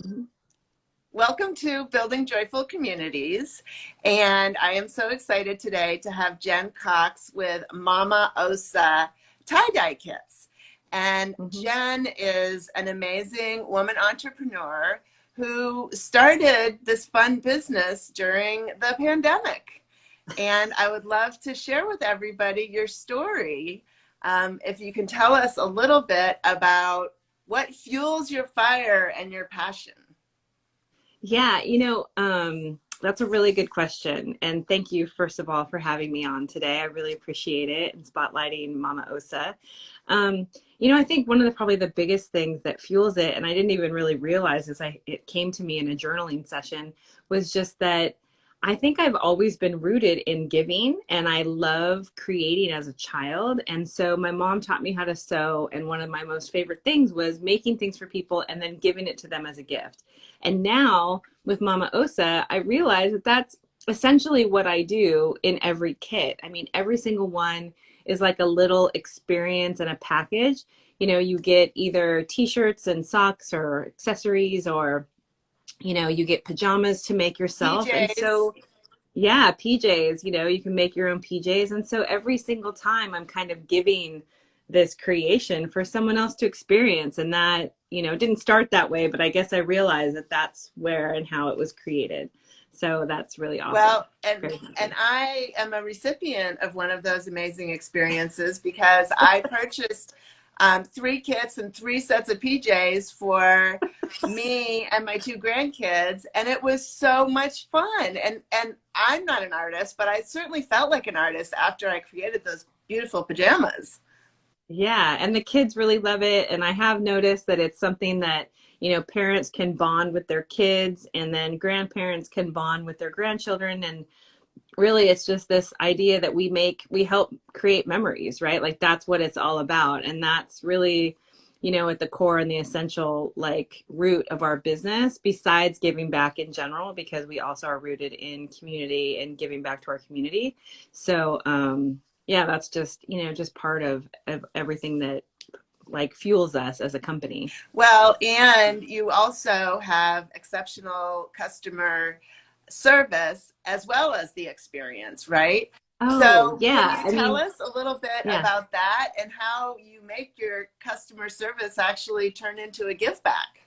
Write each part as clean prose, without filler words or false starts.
Mhm. Welcome to Building Joyful Communities. And I am so excited today to have Jen Cox with Momma Osa tie-dye kits. And Mhm. Jen is an amazing woman entrepreneur who started this fun business during the pandemic. And I would love to share with everybody your story. If you can tell us a little bit about what fuels your fire and your passion. Yeah, that's a really good question. And thank you, first of all, for having me on today. I really appreciate it and spotlighting Momma Osa. I think one of the probably the biggest things that fuels it, and I didn't even really realize as it came to me in a journaling session, was just that I think I've always been rooted in giving and I love creating as a child. And so my mom taught me how to sew. And one of my most favorite things was making things for people and then giving it to them as a gift. And now with Momma Osa, I realize that that's essentially what I do in every kit. I mean, every single one is like a little experience and a package. You get either t-shirts and socks or accessories, or you get pajamas to make yourself. And PJs. so yeah, PJs, you can make your own PJs. And so every single time I'm kind of giving this creation for someone else to experience. And that, didn't start that way, but I guess I realized that that's where and how it was created. So that's really awesome. Well, and Very and happy. I am a recipient of one of those amazing experiences because I purchased three kits and three sets of PJs for me and my two grandkids, and it was so much fun. And I'm not an artist, but I certainly felt like an artist after I created those beautiful pajamas. Yeah, and the kids really love it. And I have noticed that it's something that, parents can bond with their kids, and then grandparents can bond with their grandchildren. And really it's just this idea that we help create memories, right? Like that's what it's all about. And that's really, at the core and the essential like root of our business, besides giving back in general, because we also are rooted in community and giving back to our community. So yeah, that's just part of everything that like fuels us as a company. Well, and you also have exceptional customer service as well as the experience, right? Oh So, can yeah, you I tell mean, us a little bit yeah. about that and how you make your customer service actually turn into a give back?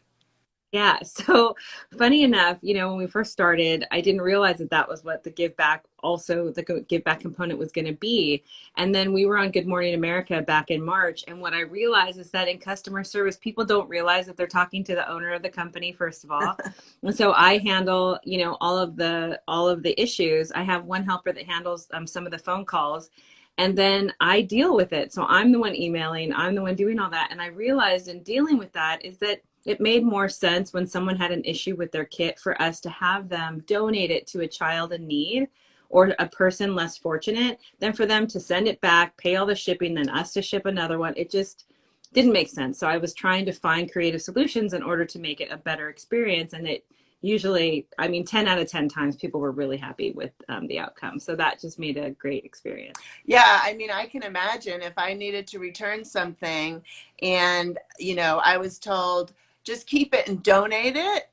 Yeah, so funny enough, when we first started, I didn't realize that that was what the give back, also the give back component was going to be. And then we were on Good Morning America back in March, and what I realized is that in customer service, people don't realize that they're talking to the owner of the company, first of all. And so I handle, all of the issues. I have one helper that handles some of the phone calls. And then I deal with it. So I'm the one emailing, I'm the one doing all that. And I realized in dealing with that is that it made more sense when someone had an issue with their kit for us to have them donate it to a child in need or a person less fortunate than for them to send it back, pay all the shipping, then us to ship another one. It just didn't make sense. So I was trying to find creative solutions in order to make it a better experience. And it usually, I mean, 10 out of 10 times people were really happy with the outcome. So that just made a great experience. Yeah, I mean, I can imagine if I needed to return something and, I was told just keep it and donate it.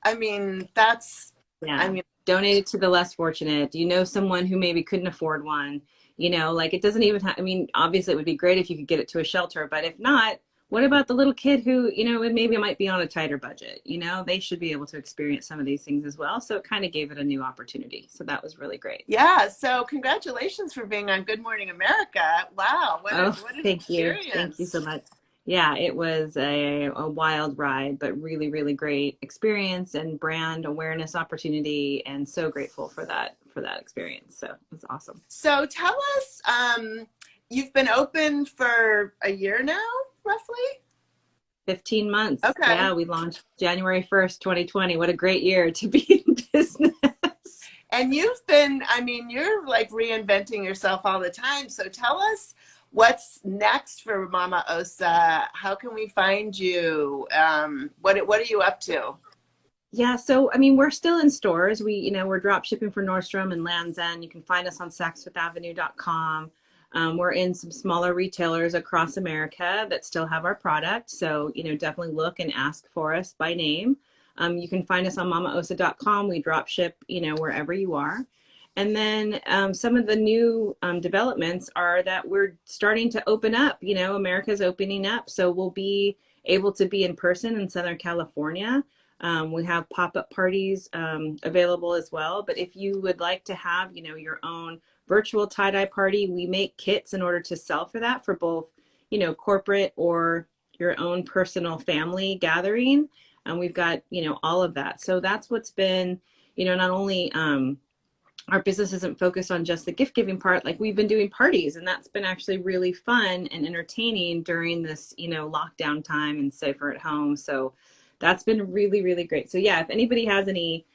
I mean, I Yeah. mean, Donate it to the less fortunate. Do you know someone who maybe couldn't afford one? Like it doesn't even have, I mean, obviously it would be great if you could get it to a shelter, but if not, what about the little kid who, maybe might be on a tighter budget? They should be able to experience some of these things as well. So it kind of gave it a new opportunity. So that was really great. yeah, so congratulations for being on Good Morning America. Wow, Oh, what an thank you. Thank you experience. so much. Yeah, it was a wild ride, but really, really great experience and brand awareness opportunity, and so grateful for that experience. So it was awesome. So tell us, you've been open for a year now, roughly? 15 months. Okay. Yeah, we launched January 1st, 2020. What a great year to be in business. And you've been, I mean, you're like reinventing yourself all the time. So tell us what's next for Momma Osa. How can we find you? What are you up to? Yeah, so I mean, we're still in stores. We're drop shipping for Nordstrom and Land's End. You can find us on saxfifth-avenue.com. We're in some smaller retailers across America that still have our product. So, definitely look and ask for us by name. You can find us on mommaosa.com. We drop ship, wherever you are. And then some of the new developments are that we're starting to open up. America's opening up, so we'll be able to be in person in Southern California. We have pop-up parties available as well. But if you would like to have, your own virtual tie-dye party, we make kits in order to sell for that, for both, corporate or your own personal family gathering. And we've got, all of that. So that's what's been, not only our business isn't focused on just the gift giving part. Like, we've been doing parties, and that's been actually really fun and entertaining during this, lockdown time and safer at home. So that's been really, really great. So yeah, if anybody has any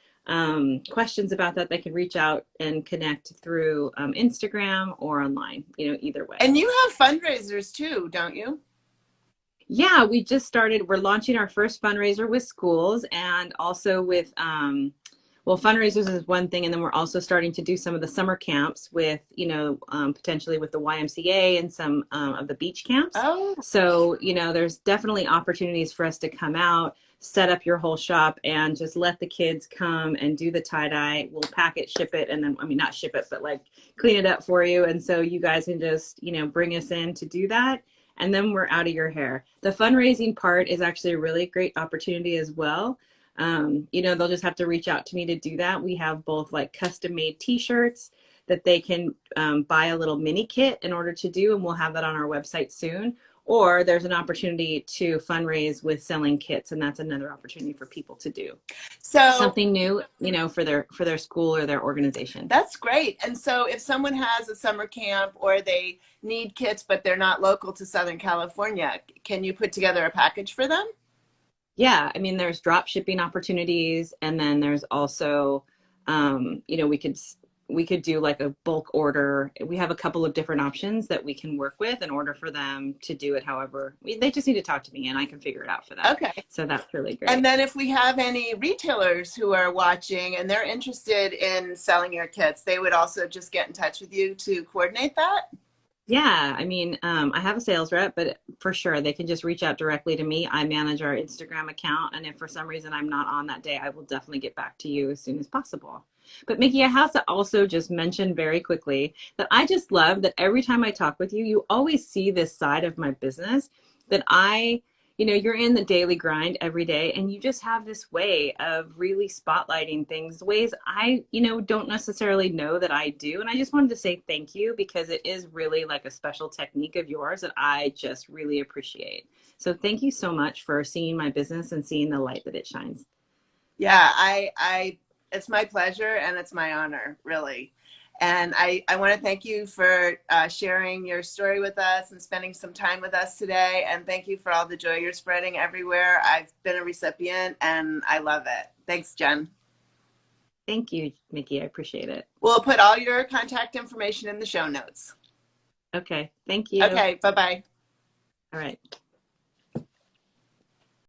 questions about that, they can reach out and connect through Instagram or online, either way. And you have fundraisers too, don't you? Yeah, we just started. We're launching our first fundraiser with schools, and also with fundraisers is one thing, and then we're also starting to do some of the summer camps with, potentially with the YMCA and some of the beach camps. Oh, So, there's definitely opportunities for us to come out, set up your whole shop, and just let the kids come and do the tie-dye. We'll pack it, ship it, and then, not ship it, but like clean it up for you. And so you guys can just, bring us in to do that. And then we're out of your hair. The fundraising part is actually a really great opportunity as well. They'll just have to reach out to me to do that. We have both like custom made t-shirts that they can buy a little mini kit in order to do, and we'll have that on our website soon. Or there's an opportunity to fundraise with selling kits, and that's another opportunity for people to do. so Something new, for their school or their organization. that's great. And so if someone has a summer camp or they need kits, but they're not local to Southern California, can you put together a package for them? Yeah, there's drop shipping opportunities, and then there's also, we could do like a bulk order. We have a couple of different options that we can work with in order for them to do it. However, they just need to talk to me, and I can figure it out for them. Okay. So that's really great. And then if we have any retailers who are watching and they're interested in selling your kits, they would also just get in touch with you to coordinate that? Yeah, I have a sales rep, but for sure they can just reach out directly to me. I manage our Instagram account, and if for some reason I'm not on that day, I will definitely get back to you as soon as possible. But Mickey, I have to also just mention very quickly that I just love that every time I talk with you, you always see this side of my business that you're in the daily grind every day, and you just have this way of really spotlighting things, ways I, don't necessarily know that I do. And I just wanted to say thank you, because it is really like a special technique of yours that I just really appreciate. So thank you so much for seeing my business and seeing the light that it shines. Yeah, it's my pleasure and it's my honor, really. And I want to thank you for sharing your story with us and spending some time with us today. And thank you for all the joy you're spreading everywhere. I've been a recipient and I love it. Thanks, Jen. Thank you, Mickey. I appreciate it. We'll put all your contact information in the show notes. Okay. Thank you. Okay. Bye-bye. All right.